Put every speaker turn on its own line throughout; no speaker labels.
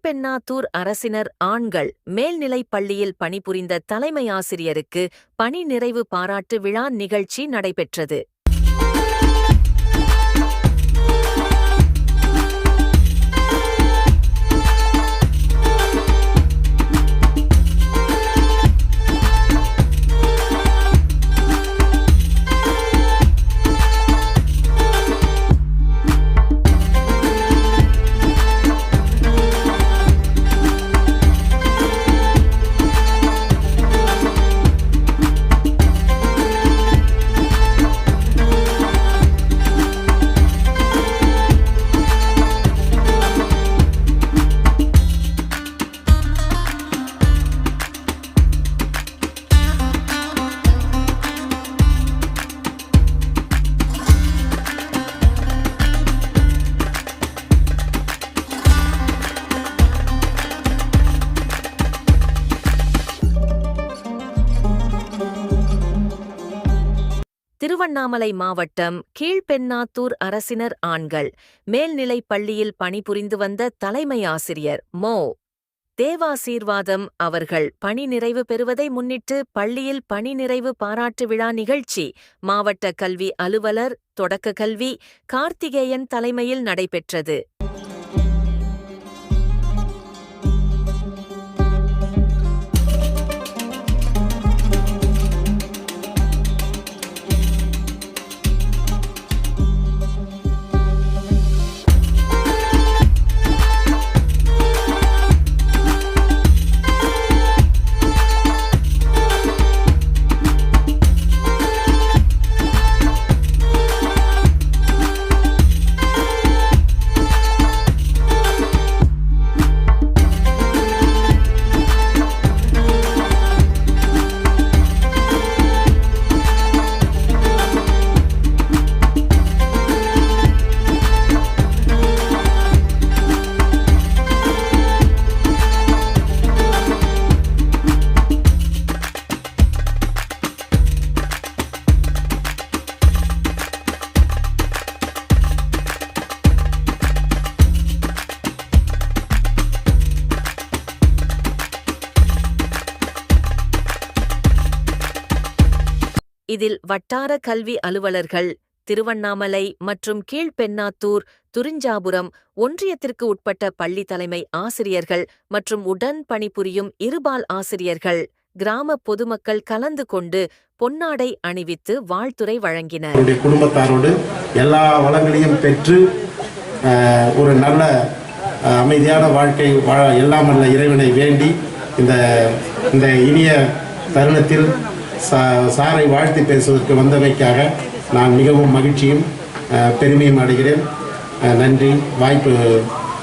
கீழ்பென்னாத்தூர் அரசினர் ஆண்கள் மேல்நிலைப் பள்ளியில் பணிபுரிந்த தலைமை ஆசிரியருக்கு பணி நிறைவு பாராட்டு விழா நிகழ்ச்சி நடைபெற்றது. திருவண்ணாமலை மாவட்டம் கீழ்பென்னாத்தூர் அரசினர் ஆண்கள் மேல்நிலைப் பள்ளியில் பணிபுரிந்து வந்த தலைமை ஆசிரியர் மோ. தேவாசீர்வாதம் அவர்கள் பணி நிறைவு பெறுவதை முன்னிட்டு பள்ளியில் பணி நிறைவு பாராட்டு விழா நிகழ்ச்சி மாவட்ட கல்வி அலுவலர் தொடக்க கல்வி கார்த்திகேயன் தலைமையில் நடைபெற்றது. இதில் வட்டார கல்வி அலுவலர்கள் திருவண்ணாமலை மற்றும் கீழ்பென்னாத்தூர் துரிஞ்சாபுரம் ஒன்றியத்திற்கு உட்பட்ட பள்ளி தலைமை ஆசிரியர்கள் மற்றும் உடன் பணிபுரியும் இருபால் ஆசிரியர்கள் கிராம பொதுமக்கள் கலந்து கொண்டு பொன்னாடை அணிவித்து வாழ்த்துரை வழங்கினர்.
குடும்பத்தாரோடு எல்லா வளங்களையும் பெற்று ஒரு நல்ல அமைதியான வாழ்க்கை எல்லாம் வல்ல இறைவனை வேண்டி இந்த இனிய தருணத்தில் சாரை வாழ்த்தி பேசுவதற்கு வந்தமைக்காக நான் மிகவும் மகிழ்ச்சியும் பெருமையும் அடைகிறேன். நன்றி. வாய்ப்பு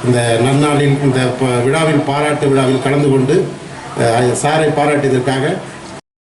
இந்த நன்னாளில் இந்த விழாவில் பாராட்டு விழாவில் கலந்து கொண்டு சாரை பாராட்டியதற்காக